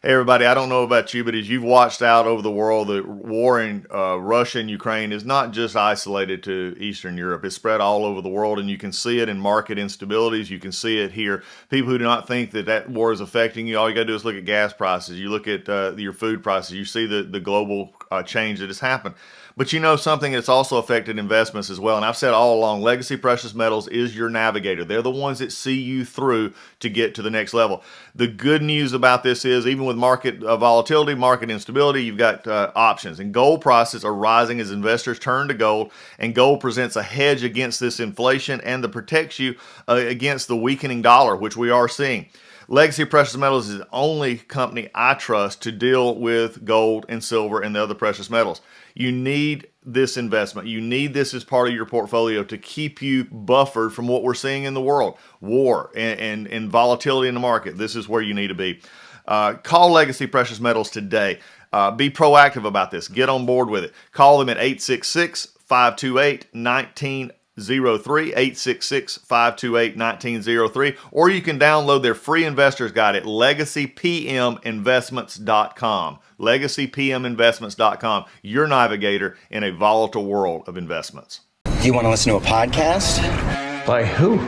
Hey everybody, I don't know about you, but as you've watched out over the world, the war in Russia and Ukraine is not just isolated to Eastern Europe. It's spread all over the world, and you can see it in market instabilities. You can see it here. People who do not think that that war is affecting you, all you got to do is look at gas prices. You look at your food prices. You see the global change that has happened. But you know something that's also affected investments as well. And I've said all along, legacy precious metals is your navigator. They're the ones that see you through to get to the next level. The good news about this is even with market volatility, market instability, you've got options. And gold prices are rising as investors turn to gold. And gold presents a hedge against this inflation and that protects you against the weakening dollar, which we are seeing. Legacy Precious Metals is the only company I trust to deal with gold and silver and the other precious metals. You need this investment. You need this as part of your portfolio to keep you buffered from what we're seeing in the world, war and volatility in the market. This is where you need to be. Call Legacy Precious Metals today. Be proactive about this. Get on board with it. Call them at 866-528-1903, 866-528-1903, or you can download their free investor's guide at legacypminvestments.com. legacypminvestments.com, your navigator in a volatile world of investments. Do you want to listen to a podcast? By who?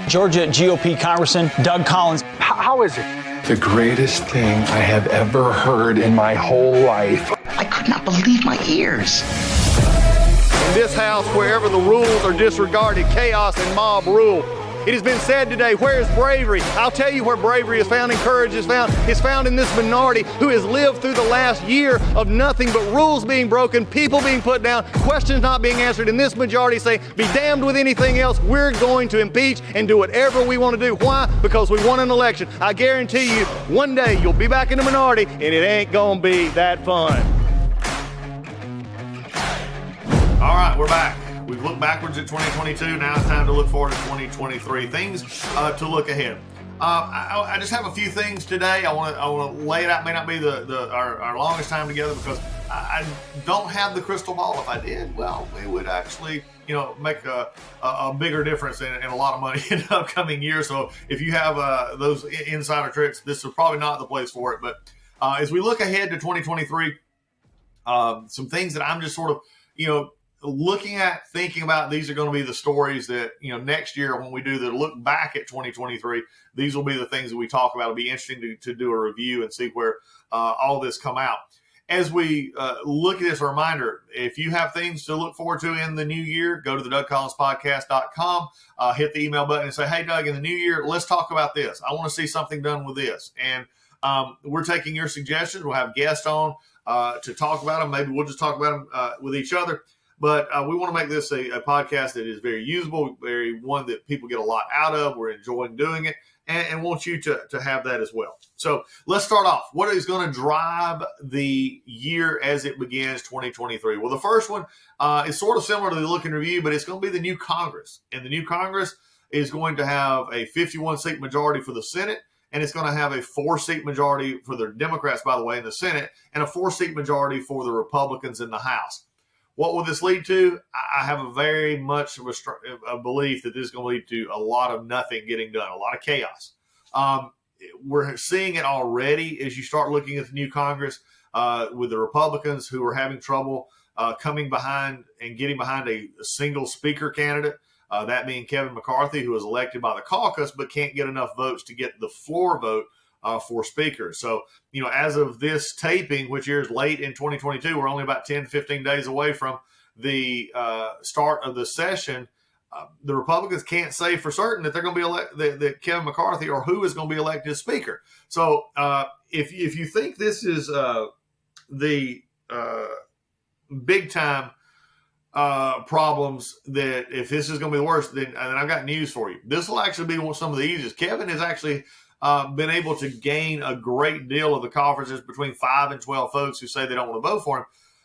Georgia GOP Congressman Doug Collins. How is it? The greatest thing I have ever heard in my whole life. I could not believe my ears. In this house, wherever the rules are disregarded, chaos and mob rule. It has been said today, where is bravery? I'll tell you where bravery is found and courage is found. It's found in this minority who has lived through the last year of nothing but rules being broken, people being put down, questions not being answered, and this majority say, be damned with anything else. We're going to impeach and do whatever we want to do. Why? Because we won an election. I guarantee you, one day you'll be back in the minority and it ain't gonna be that fun. All right, we're back. We've looked backwards at 2022. Now it's time to look forward to 2023. Things to look ahead. I just have a few things today. I want to lay it out. It may not be our longest time together because I don't have the crystal ball. If I did, well, it would actually make a bigger difference and a lot of money in the upcoming year. So if you have those insider tricks, this is probably not the place for it. But as we look ahead to 2023, some things that I'm just sort of looking at, thinking about, these are going to be the stories that, next year when we do the look back at 2023, these will be the things that we talk about. It'll be interesting to do a review and see where all this come out. As we look at this, a reminder, if you have things to look forward to in the new year, go to the DougCollinsPodcast.com, hit the email button and say, hey, Doug, in the new year, let's talk about this. I want to see something done with this. And we're taking your suggestions. We'll have guests on to talk about them. Maybe we'll just talk about them with each other. But we want to make this a podcast that is very usable, one that people get a lot out of. We're enjoying doing it and want you to have that as well. So let's start off. What is going to drive the year as it begins 2023? Well, the first one is sort of similar to the look and review, but it's going to be the new Congress. And the new Congress is going to have a 51-seat majority for the Senate, and it's going to have a 4-seat majority for the Democrats, by the way, in the Senate, and a 4-seat majority for the Republicans in the House. What will this lead to? I have a very much of a belief that this is going to lead to a lot of nothing getting done, a lot of chaos. We're seeing it already as you start looking at the new Congress with the Republicans who are having trouble coming behind and getting behind a single speaker candidate, that being Kevin McCarthy, who was elected by the caucus but can't get enough votes to get the floor vote for speakers. So, as of this taping, which is late in 2022, we're only about 10 to 15 days away from the start of the session. The Republicans can't say for certain that they're going to be that Kevin McCarthy or who is going to be elected as speaker. So if you think this is the big time problems, that if this is going to be the worst, then I've got news for you. This will actually be some of the easiest. Kevin has actually been able to gain a great deal of the conferences, between 5 and 12 folks who say they don't want to vote for him.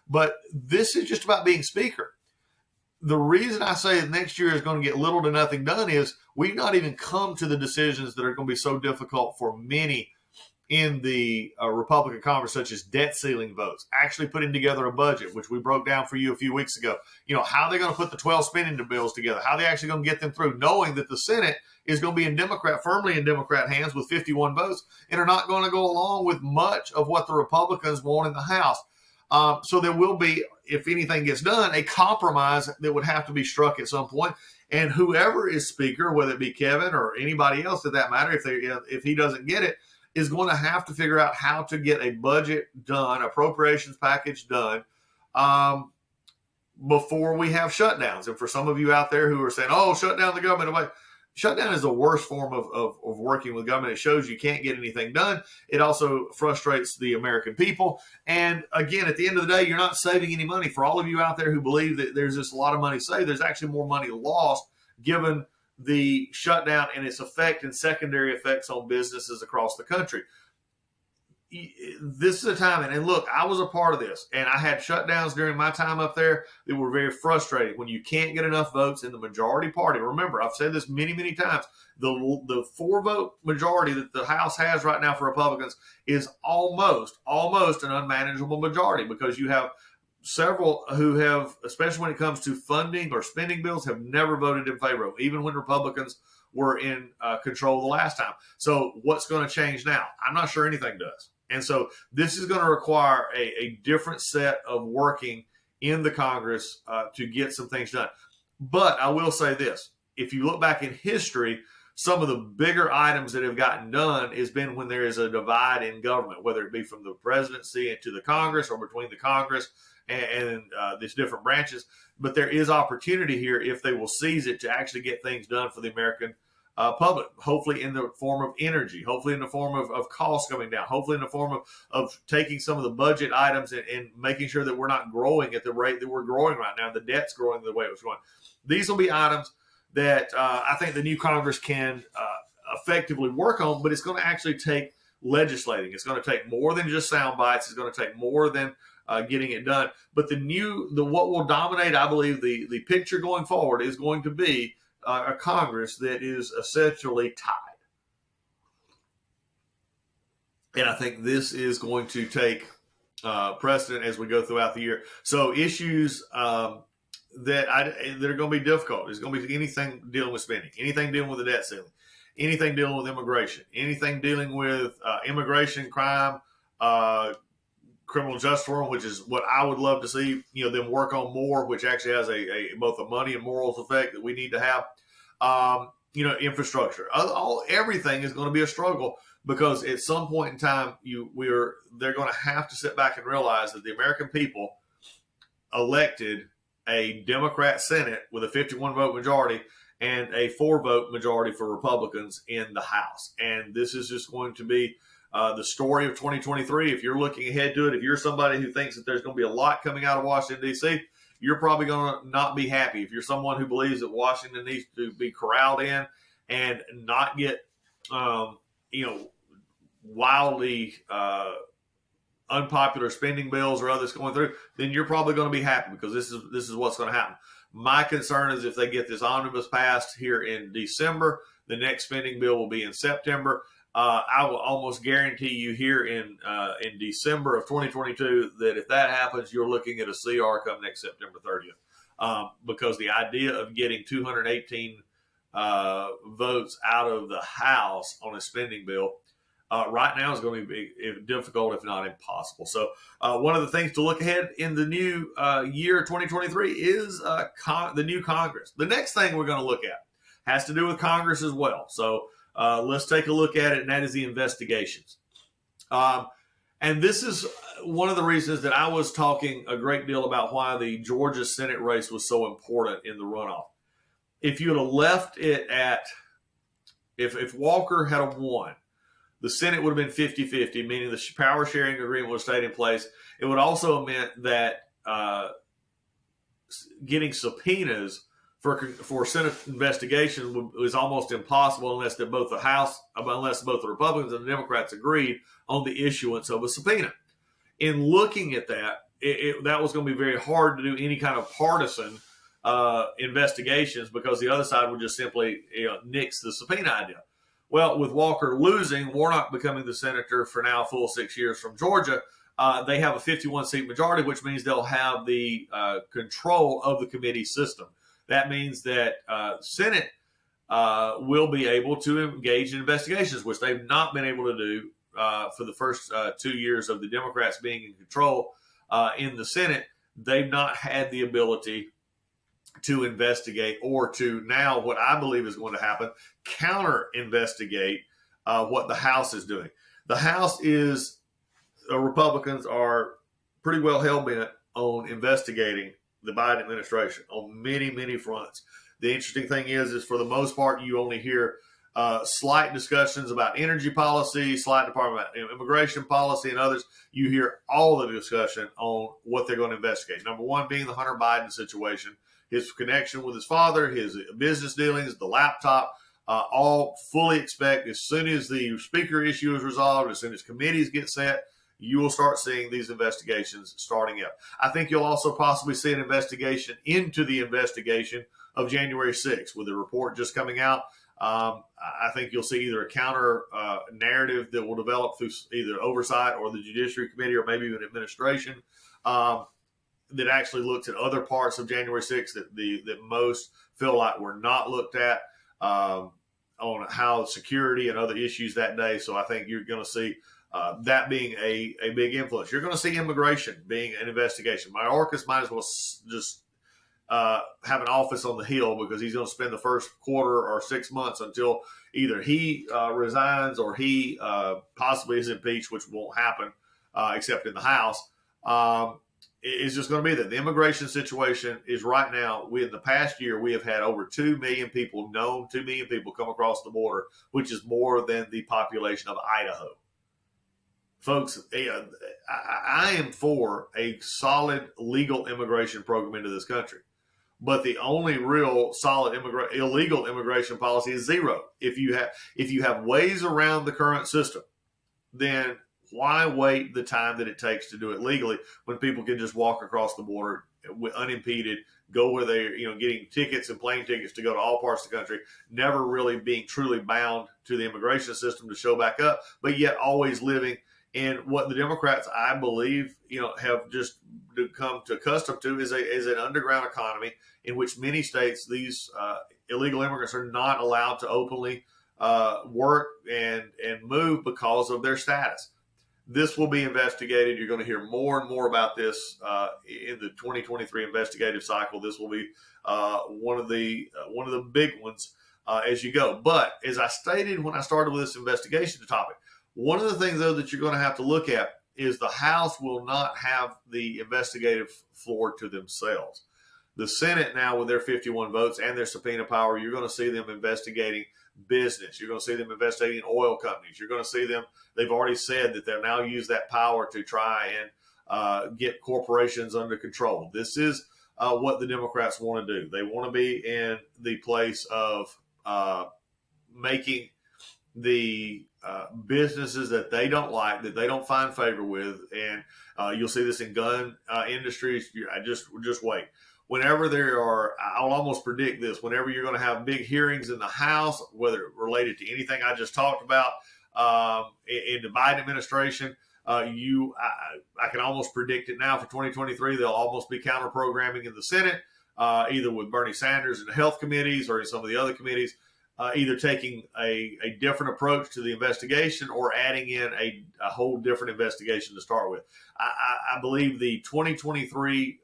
But this is just about being speaker. The reason I say that next year is going to get little to nothing done is we've not even come to the decisions that are going to be so difficult for many in the Republican Congress, such as debt ceiling votes, actually putting together a budget, which we broke down for you a few weeks ago. You know, how they're going to put the 12 spending bills together, how they actually going to get them through, knowing that the Senate is going to be firmly in Democrat hands with 51 votes, and are not going to go along with much of what the Republicans want in the House. So there will be, if anything gets done, a compromise that would have to be struck at some point. And whoever is speaker, whether it be Kevin or anybody else for that matter, if he doesn't get it, is going to have to figure out how to get a budget done, appropriations package done, before we have shutdowns. And for some of you out there who are saying, oh, shut down the government, shutdown is the worst form of working with government. It shows you can't get anything done. It also frustrates the American people. And again, at the end of the day, you're not saving any money. For all of you out there who believe that there's just a lot of money saved, there's actually more money lost given the shutdown and its effect and secondary effects on businesses across the country. This is a time, and look, I was a part of this, and I had shutdowns during my time up there that were very frustrating when you can't get enough votes in the majority party. Remember, I've said this many, many times, the 4-vote majority that the House has right now for Republicans is almost an unmanageable majority, because you have several who have, especially when it comes to funding or spending bills, have never voted in favor of, even when Republicans were in control the last time. So what's going to change now? I'm not sure anything does. And so this is going to require a different set of working in the Congress to get some things done. But I will say this. If you look back in history, some of the bigger items that have gotten done has been when there is a divide in government, whether it be from the presidency into the Congress or between the Congress and these different branches. But there is opportunity here, if they will seize it, to actually get things done for the American public, hopefully in the form of energy, hopefully in the form of costs coming down, hopefully in the form of taking some of the budget items and making sure that we're not growing at the rate that we're growing right now. The debt's growing the way it was going. These will be items that I think the new Congress can effectively work on, but it's going to actually take legislating. It's going to take more than just sound bites. It's going to take more than getting it done. But what will dominate, I believe, the picture going forward is going to be a Congress that is essentially tied. And I think this is going to take precedent as we go throughout the year. So issues that are going to be difficult is going to be anything dealing with spending, anything dealing with the debt ceiling, anything dealing with immigration, anything dealing with immigration, crime, criminal justice reform, which is what I would love to see, them work on more, which actually has both a money and morals effect that we need to have. Infrastructure, everything is going to be a struggle, because at some point in time, they're going to have to sit back and realize that the American people elected a Democrat Senate with a 51-vote majority and a 4-vote majority for Republicans in the House. And this is just going to be the story of 2023. If you're looking ahead to it, if you're somebody who thinks that there's going to be a lot coming out of Washington, D.C., you're probably going to not be happy. If you're someone who believes that Washington needs to be corralled in and not get, wildly unpopular spending bills or others going through, then you're probably going to be happy, because this is what's going to happen. My concern is if they get this omnibus passed here in December, the next spending bill will be in September. I will almost guarantee you here in December of 2022 that if that happens, you're looking at a CR come next September 30th, because the idea of getting 218 votes out of the House on a spending bill right now is going to be difficult, if not impossible. So one of the things to look ahead in the new year 2023 is the new Congress. The next thing we're going to look at has to do with Congress as well. So let's take a look at it, and that is the investigations. And this is one of the reasons that I was talking a great deal about why the Georgia Senate race was so important in the runoff. If you had left it at, if Walker had won, the Senate would have been 50-50, meaning the power sharing agreement would have stayed in place. It would also have meant that getting subpoenas for Senate investigation was almost impossible unless both the Republicans and the Democrats agreed on the issuance of a subpoena. In looking at that, that was going to be very hard to do any kind of partisan investigations, because the other side would just simply nix the subpoena idea. Well, with Walker losing, Warnock becoming the senator for now a full 6 years from Georgia, they have a 51-seat majority, which means they'll have the control of the committee system. That means that Senate will be able to engage in investigations, which they've not been able to do for the first 2 years of the Democrats being in control in the Senate. They've not had the ability to investigate, or to now, what I believe is going to happen, counter investigate what the House is doing. The House is, Republicans are pretty well hell-bent on investigating the Biden administration on many, many fronts. The interesting thing is for the most part, you only hear slight discussions about energy policy, slight department about immigration policy, and others. You hear all the discussion on what they're going to investigate. Number one being the Hunter Biden situation, his connection with his father, his business dealings, the laptop, all fully expect as soon as the speaker issue is resolved, as soon as committees get set, you will start seeing these investigations starting up. I think you'll also possibly see an investigation into the investigation of January 6th with the report just coming out. I think you'll see either a counter narrative that will develop through either oversight or the Judiciary Committee, or maybe even administration, that actually looks at other parts of January 6th that most feel like were not looked at on how security and other issues that day. So I think you're going to see that being a big influence. You're going to see immigration being an investigation. Mayorkas might as well just have an office on the Hill, because he's going to spend the first quarter or 6 months until either he resigns or he possibly is impeached, which won't happen except in the House. It's just going to be that the immigration situation is right now. In the past year, we have had over 2 million people come across the border, which is more than the population of Idaho. Folks, I am for a solid legal immigration program into this country. But the only real solid illegal immigration policy is zero. If you have ways around the current system, then why wait the time that it takes to do it legally when people can just walk across the border unimpeded, go where they're getting tickets and plane tickets to go to all parts of the country, never really being truly bound to the immigration system to show back up, but yet always living in what the Democrats, I believe, have just come to accustomed to is an underground economy in which many states, these illegal immigrants are not allowed to openly work and move because of their status. This will be investigated. You're going to hear more and more about this in the 2023 investigative cycle. This will be one of the big ones as you go. But as I stated when I started with this investigation topic, one of the things, though, that you're going to have to look at is the House will not have the investigative floor to themselves. The Senate now, with their 51 votes and their subpoena power, you're going to see them investigating business. You're going to see them investigating oil companies. You're going to see them. They've already said that they'll now use that power to try and get corporations under control. This is what the Democrats want to do. They want to be in the place of making the businesses that they don't like, that they don't find favor with, and you'll see this in gun industries. Just wait. Whenever there are, I'll almost predict this, whenever you're going to have big hearings in the House, whether related to anything I just talked about in the Biden administration, I can almost predict it now for 2023. They'll almost be counter programming in the Senate, either with Bernie Sanders in the health committees or in some of the other committees, either taking a different approach to the investigation or adding in a whole different investigation to start with. I believe the 2023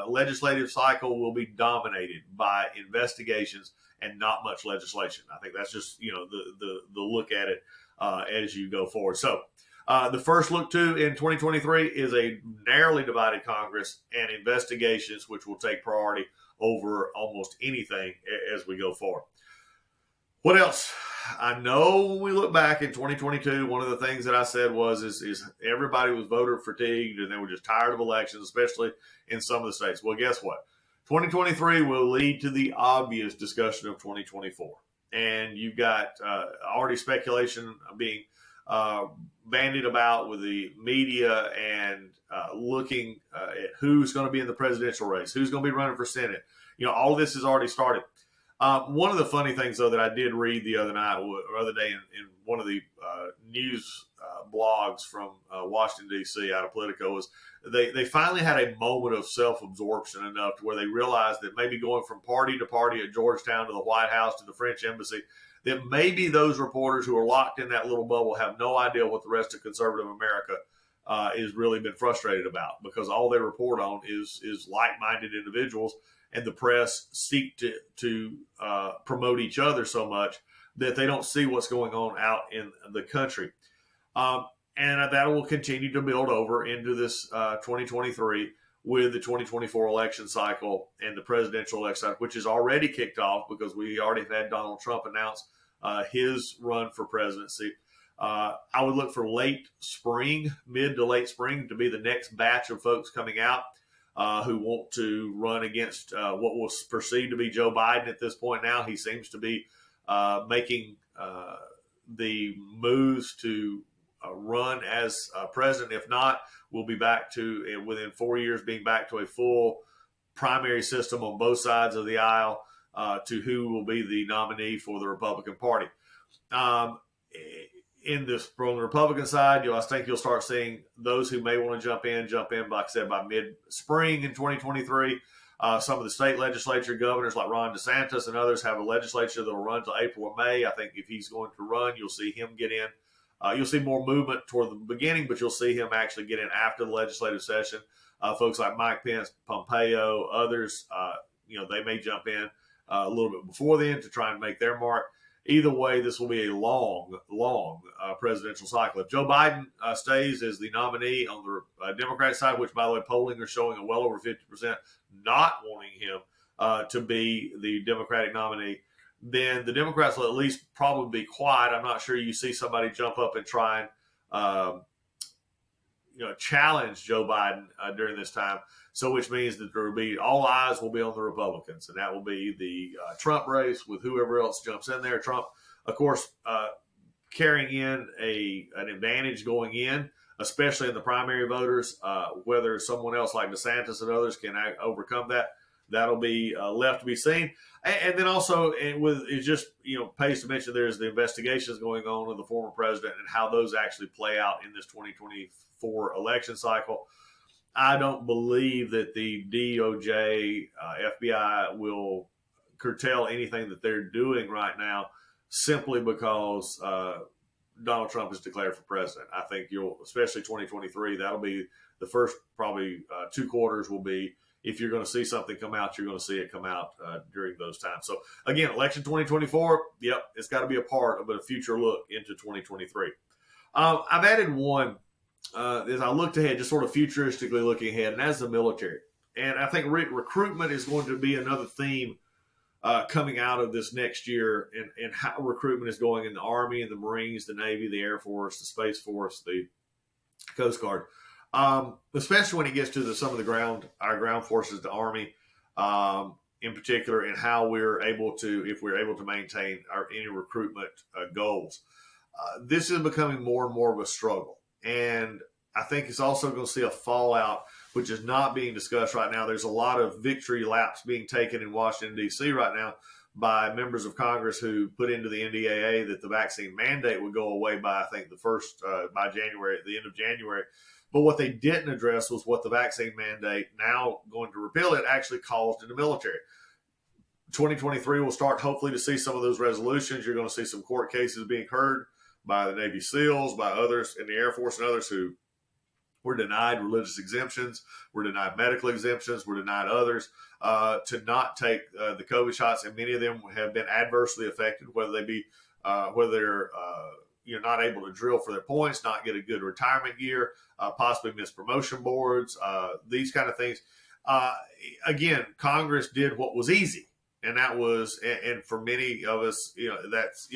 legislative cycle will be dominated by investigations and not much legislation. I think that's just the look at it as you go forward. So the first look to in 2023 is a narrowly divided Congress and investigations, which will take priority over almost anything as we go forward. What else? I know when we look back in 2022, one of the things that I said is everybody was voter fatigued and they were just tired of elections, especially in some of the states. Well, guess what? 2023 will lead to the obvious discussion of 2024. And you've got already speculation being bandied about with the media and looking at who's going to be in the presidential race, who's going to be running for Senate. All of this has already started. One of the funny things, though, that I did read the other night or other day in one of the news blogs from Washington, D.C. out of Politico was they finally had a moment of self-absorption enough to where they realized that maybe going from party to party at Georgetown to the White House to the French embassy, that maybe those reporters who are locked in that little bubble have no idea what the rest of conservative America is really been frustrated about, because all they report on is like-minded individuals, and the press seek to promote each other so much that they don't see what's going on out in the country. And that will continue to build over into this 2023 with the 2024 election cycle and the presidential election cycle, which is already kicked off because we already had Donald Trump announce his run for presidency. I would look for late spring, mid to late spring, to be the next batch of folks coming out who want to run against what was perceived to be Joe Biden at this point now. He seems to be making the moves to run as president. If not, we'll be back to, within 4 years, being back to a full primary system on both sides of the aisle to who will be the nominee for the Republican Party. In this, from the Republican side, I think you'll start seeing those who may want to jump in, like I said, by mid-spring in 2023. Some of the state legislature governors like Ron DeSantis and others have a legislature that will run until April or May. I think if he's going to run, you'll see him get in. You'll see more movement toward the beginning, but you'll see him actually get in after the legislative session. Folks like Mike Pence, Pompeo, others, they may jump in a little bit before then to try and make their mark. Either way, this will be a long presidential cycle. If Joe Biden stays as the nominee on the Democratic side, which, by the way, polling are showing a well over 50% not wanting him to be the Democratic nominee, then the Democrats will at least probably be quiet. I'm not sure you see somebody jump up and try and challenge Joe Biden during this time. So, which means that there will be, all eyes will be on the Republicans, and that will be the Trump race with whoever else jumps in there. Trump, of course, carrying in an advantage going in, especially in the primary voters. Whether someone else like DeSantis and others can overcome that, that'll be left to be seen. And then also, it just pays to mention there's the investigations going on of the former president and how those actually play out in this 2024 election cycle. I don't believe that the DOJ, FBI will curtail anything that they're doing right now simply because Donald Trump is declared for president. I think especially 2023, that'll be the first probably 2 quarters will be, if you're going to see something come out, you're going to see it come out during those times. So, again, election 2024, yep, it's got to be a part of a future look into 2023. I've added one as I looked ahead, just sort of futuristically looking ahead, and as the military. And I think recruitment is going to be another theme coming out of this next year, and how recruitment is going in the Army and the Marines, the Navy, the Air Force, the Space Force, the Coast Guard. Especially when it gets to some of our ground forces, the Army in particular, and how if we're able to maintain any recruitment goals. This is becoming more and more of a struggle. And I think it's also going to see a fallout, which is not being discussed right now. There's a lot of victory laps being taken in Washington, D.C. right now by members of Congress who put into the NDAA that the vaccine mandate would go away by, I think, by January, at the end of January. But what they didn't address was what the vaccine mandate, now going to repeal it, actually caused in the military. 2023 will start hopefully to see some of those resolutions. You're going to see some court cases being heard by the Navy SEALs, by others in the Air Force and others who were denied religious exemptions, were denied medical exemptions, were denied others to not take the COVID shots. And many of them have been adversely affected, whether they're not able to drill for their points, not get a good retirement year, possibly miss promotion boards, these kind of things. Again, Congress did what was easy. And that was, and for many of us, that's,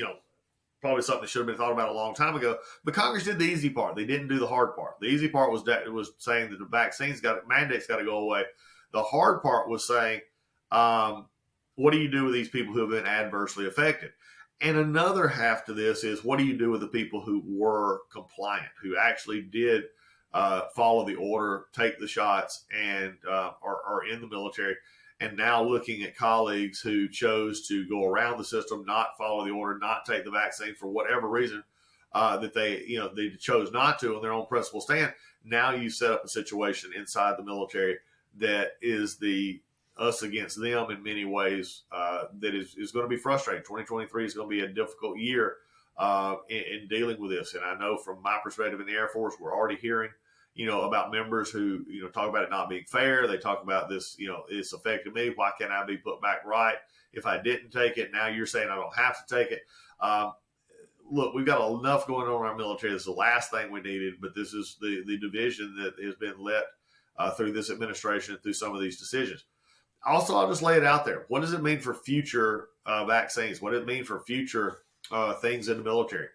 probably something that should have been thought about a long time ago. But Congress did the easy part. They didn't do the hard part. The easy part was saying that the mandate's got to go away. The hard part was saying, what do you do with these people who have been adversely affected? And another half to this is, what do you do with the people who were compliant, who actually did follow the order, take the shots, and are in the military? and now looking at colleagues who chose to go around the system, not follow the order, not take the vaccine for whatever reason that they chose not to on their own principle stand. Now you set up a situation inside the military that is the us against them in many ways that is going to be frustrating. 2023 is going to be a difficult year in dealing with this. And I know from my perspective in the Air Force, we're already hearing, about members who, talk about it not being fair. They talk about this, it's affected me. Why can't I be put back right if I didn't take it? Now you're saying I don't have to take it. Look, we've got enough going on in our military. This is the last thing we needed, but this is the division that has been let through this administration and through some of these decisions. Also, I'll just lay it out there. What does it mean for future vaccines? What does it mean for future things in the military?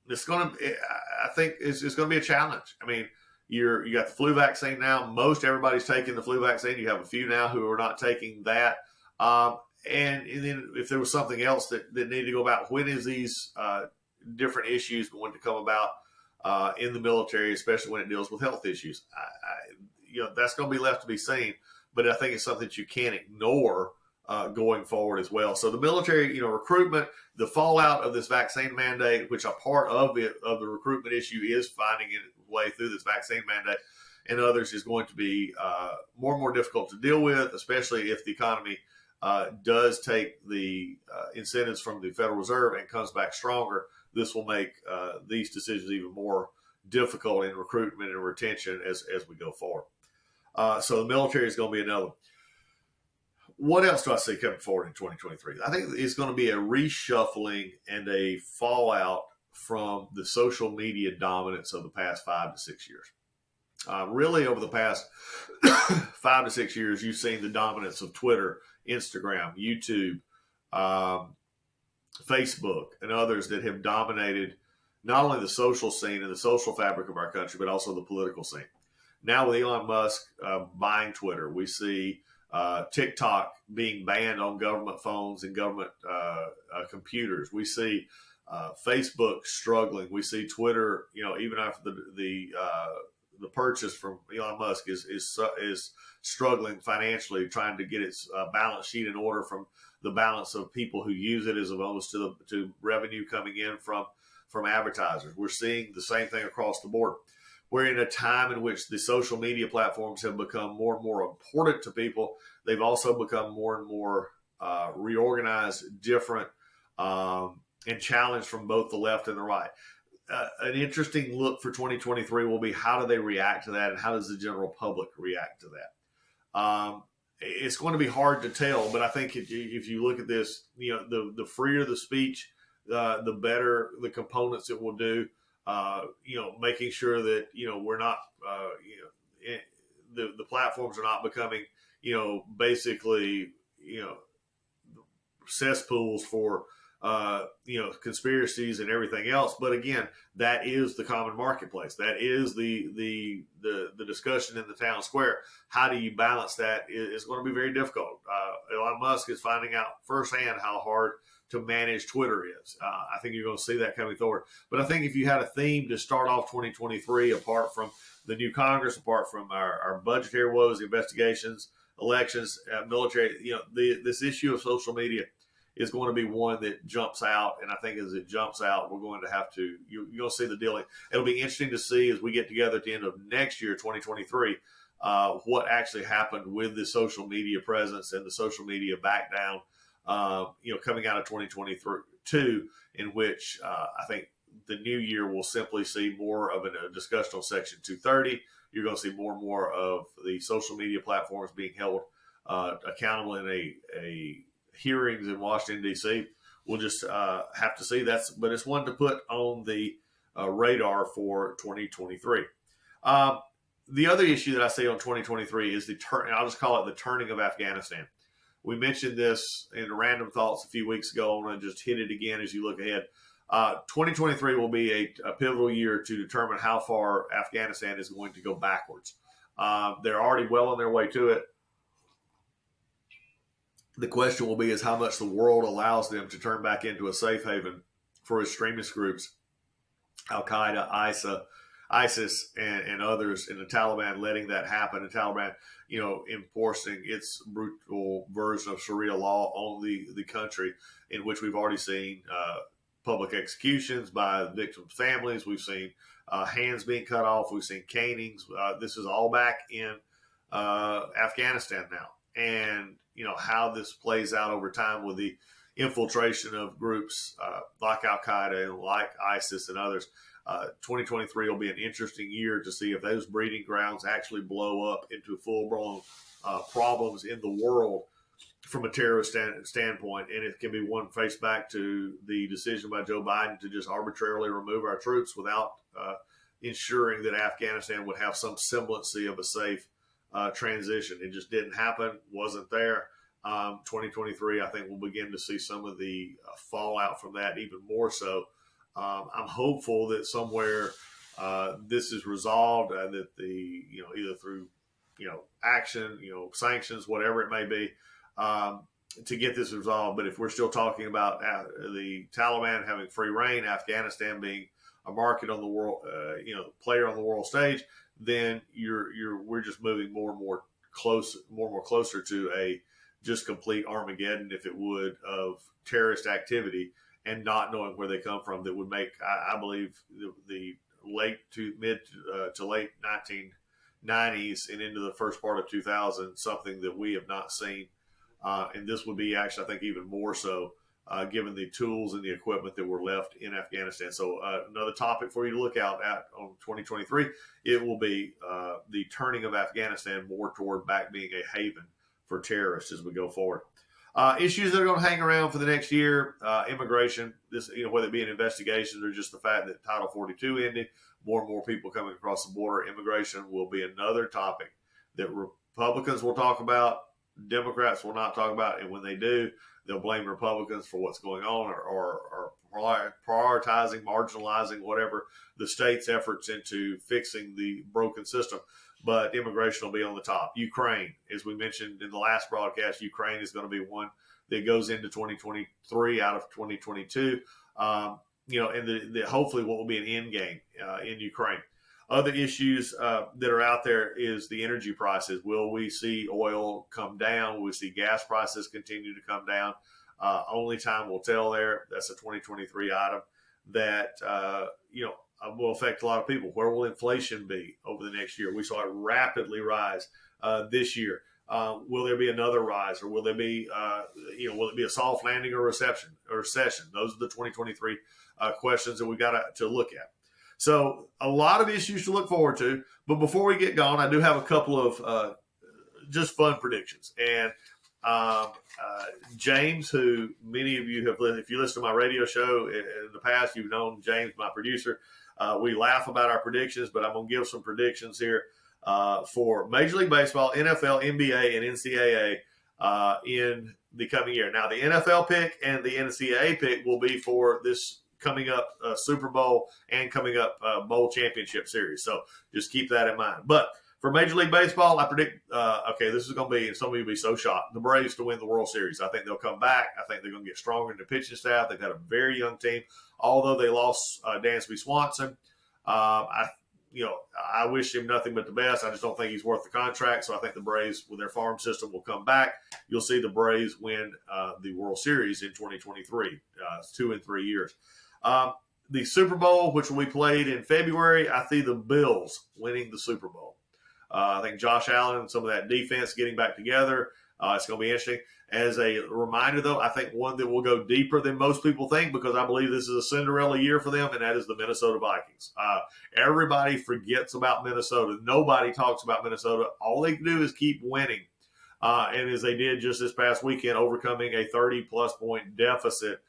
It's going to, I think, it's going to be a challenge. I mean, you got the flu vaccine now. Most everybody's taking the flu vaccine. You have a few now who are not taking that. And then if there was something else that needed to go about, when is these different issues going to come about in the military, especially when it deals with health issues? That's going to be left to be seen. But I think it's something that you can't ignore going forward as well. So the military, recruitment, the fallout of this vaccine mandate, which a part of the recruitment issue is finding its way through this vaccine mandate, and others is going to be more and more difficult to deal with, especially if the economy does take the incentives from the Federal Reserve and comes back stronger. This will make these decisions even more difficult in recruitment and retention as we go forward. So the military is going to be another one. What else do I see coming forward in 2023? I think it's going to be a reshuffling and a fallout from the social media dominance of the past 5 to 6 years. Really, over the past 5 to 6 years, you've seen the dominance of Twitter, Instagram, YouTube, Facebook, and others that have dominated not only the social scene and the social fabric of our country, but also the political scene. Now with Elon Musk buying Twitter, we see TikTok being banned on government phones and government computers. We see Facebook struggling. We see Twitter, even after the purchase from Elon Musk is struggling financially, trying to get its balance sheet in order from the balance of people who use it as opposed to revenue coming in from advertisers. We're seeing the same thing across the board. We're in a time in which the social media platforms have become more and more important to people. They've also become more and more reorganized, different, and challenged from both the left and the right. An interesting look for 2023 will be how do they react to that, and how does the general public react to that? It's going to be hard to tell, but I think if you look at this, the freer the speech, the better the components it will do. Making sure that we're not, the platforms are not becoming, basically, cesspools for conspiracies and everything else. But again, that is the common marketplace. That is the discussion in the town square. How do you balance that? It's going to be very difficult. Elon Musk is finding out firsthand how hard to manage Twitter is. I think you're going to see that coming forward. But I think if you had a theme to start off 2023, apart from the new Congress, apart from our budgetary woes, investigations, elections, military, this issue of social media is going to be one that jumps out. And I think as it jumps out, we're going to have to, you're going to see the dealing. It'll be interesting to see as we get together at the end of next year, 2023, what actually happened with the social media presence and the social media back down, coming out of 2022, in which I think the new year will simply see more of a discussion on Section 230. You're going to see more and more of the social media platforms being held accountable in a hearings in Washington, D.C. We'll just have to see. But it's one to put on the radar for 2023. The other issue that I see on 2023 is I'll just call it the turning of Afghanistan. We mentioned this in Random Thoughts a few weeks ago. I want to just hit it again as you look ahead. 2023 will be a pivotal year to determine how far Afghanistan is going to go backwards. They're already well on their way to it. The question will be is how much the world allows them to turn back into a safe haven for extremist groups, Al-Qaeda, ISIS and others in the Taliban letting that happen, the Taliban, enforcing its brutal version of Sharia law on the country, in which we've already seen public executions by victims' families. We've seen hands being cut off. We've seen canings. This is all back in Afghanistan now. And, how this plays out over time with the infiltration of groups like Al-Qaeda and like ISIS and others. 2023 will be an interesting year to see if those breeding grounds actually blow up into full-blown problems in the world from a terrorist standpoint. And it can be one faced back to the decision by Joe Biden to just arbitrarily remove our troops without ensuring that Afghanistan would have some semblance of a safe transition. It just didn't happen, wasn't there. 2023, I think we'll begin to see some of the fallout from that even more so. I'm hopeful that somewhere this is resolved, that the either through action, sanctions, whatever it may be, to get this resolved. But if we're still talking about the Taliban having free reign, Afghanistan being a market on the world, player on the world stage, then we're just moving more and more closer to a just complete Armageddon, if it would, of terrorist activity, and not knowing where they come from, that would make, I believe, the late to mid to late 1990s and into the first part of 2000 something that we have not seen. And this would be actually, I think, even more so, given the tools and the equipment that were left in Afghanistan. So another topic for you to look out at on 2023, it will be the turning of Afghanistan more toward back being a haven for terrorists as we go forward. Issues that are going to hang around for the next year, immigration, this, whether it be an investigation or just the fact that Title 42 ended, more and more people coming across the border. Immigration will be another topic that Republicans will talk about, Democrats will not talk about, and when they do, they'll blame Republicans for what's going on or prioritizing, marginalizing, whatever, the state's efforts into fixing the broken system. But immigration will be on the top. Ukraine, as we mentioned in the last broadcast, Ukraine is going to be one that goes into 2023 out of 2022. And hopefully what will be an end game in Ukraine. Other issues that are out there is the energy prices. Will we see oil come down? Will we see gas prices continue to come down? Only time will tell there. That's a 2023 item that, will affect a lot of people. Where will inflation be over the next year? We saw it rapidly rise this year. Will there be another rise, or will there be, will it be a soft landing or recession? Those are the 2023 questions that we got to look at. So a lot of issues to look forward to. But before we get going, I do have a couple of just fun predictions. And James, who many of you have, if you listen to my radio show in the past, you've known James, my producer. We laugh about our predictions, but I'm going to give some predictions here for Major League Baseball, NFL, NBA, and NCAA in the coming year. Now, the NFL pick and the NCAA pick will be for this coming up Super Bowl and coming up Bowl Championship Series. So just keep that in mind. But for Major League Baseball, I predict, this is going to be, and some of you will be so shocked, the Braves to win the World Series. I think they'll come back. I think they're going to get stronger in the pitching staff. They've got a very young team. Although they lost Dansby Swanson, I wish him nothing but the best. I just don't think he's worth the contract. So I think the Braves, with their farm system, will come back. You'll see the Braves win the World Series in 2023. It's 2 and 3 years. The Super Bowl, which will be played in February, I see the Bills winning the Super Bowl. I think Josh Allen and some of that defense getting back together. It's going to be interesting. As a reminder, though, I think one that will go deeper than most people think, because I believe this is a Cinderella year for them, and that is the Minnesota Vikings. Everybody forgets about Minnesota. Nobody talks about Minnesota. All they can do is keep winning. And as they did just this past weekend, overcoming a 30-plus point deficit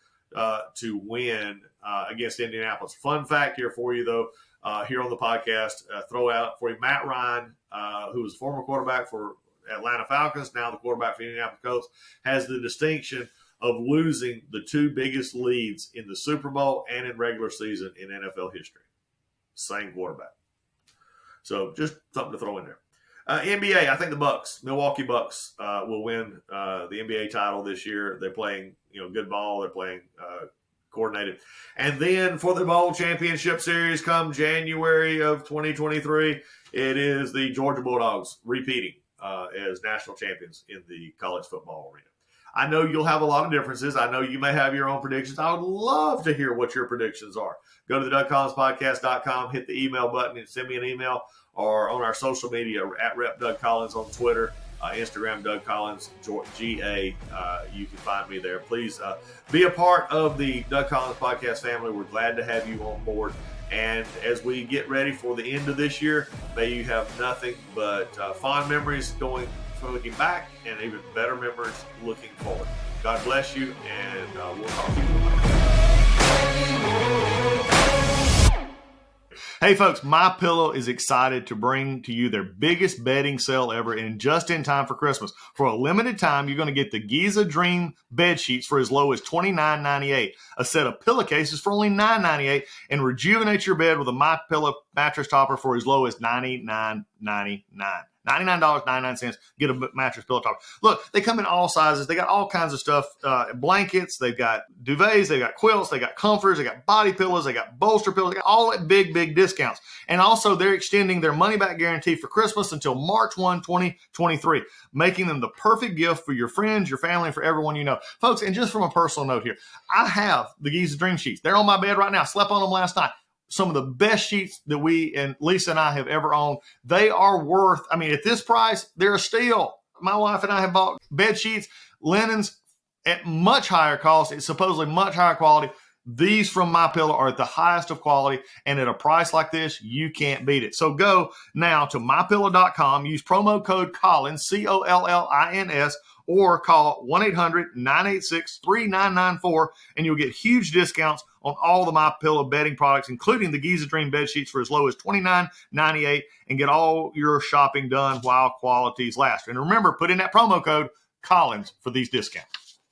to win against Indianapolis. Fun fact here for you, though, here on the podcast, throw out for you Matt Ryan, who was former quarterback for Atlanta Falcons, now the quarterback for Indianapolis Colts, has the distinction of losing the two biggest leads in the Super Bowl and in regular season in NFL history. Same quarterback. So just something to throw in there. NBA, I think the Milwaukee Bucks will win the NBA title this year. They're playing, good ball. They're playing coordinated. And then for the Bowl Championship Series come January of 2023, it is the Georgia Bulldogs repeating as national champions in the college football arena. I know you'll have a lot of differences. I know you may have your own predictions. I would love to hear what your predictions are. Go to the DougCollinsPodcast.com, hit the email button, and send me an email, or on our social media at Rep Doug Collins on Twitter, Instagram, Doug Collins, GA. You can find me there. Please be a part of the Doug Collins Podcast family. We're glad to have you on board. And as we get ready for the end of this year, may you have nothing but fond memories looking back, and even better memories looking forward. God bless you, and we'll talk to you later. Hey folks, MyPillow is excited to bring to you their biggest bedding sale ever, and just in time for Christmas. For a limited time, you're going to get the Giza Dream bed sheets for as low as $29.98, a set of pillowcases for only $9.98, and rejuvenate your bed with a MyPillow mattress topper for as low as $99.99. $99.99. Get a mattress pillow topper. Look, they come in all sizes. They got all kinds of stuff. Blankets. They've got duvets. They've got quilts. They got comforters. They got body pillows. They got bolster pillows. They got all that big discounts. And also, they're extending their money-back guarantee for Christmas until March 1, 2023, making them the perfect gift for your friends, your family, and for everyone you know. Folks, and just from a personal note here, I have the Giza Dream Sheets. They're on my bed right now. Slept on them last night. Some of the best sheets that we and Lisa and I have ever owned. They are worth, at this price, they're a steal. My wife and I have bought bed sheets, linens at much higher cost. It's supposedly much higher quality. These from MyPillow are at the highest of quality, and at a price like this, you can't beat it. So go now to MyPillow.com, use promo code Collins, COLLINS, or call 1-800-986-3994, and you'll get huge discounts on all the MyPillow bedding products, including the Giza Dream bed sheets for as low as $29.98, and get all your shopping done while qualities last. And remember, put in that promo code Collins for these discounts.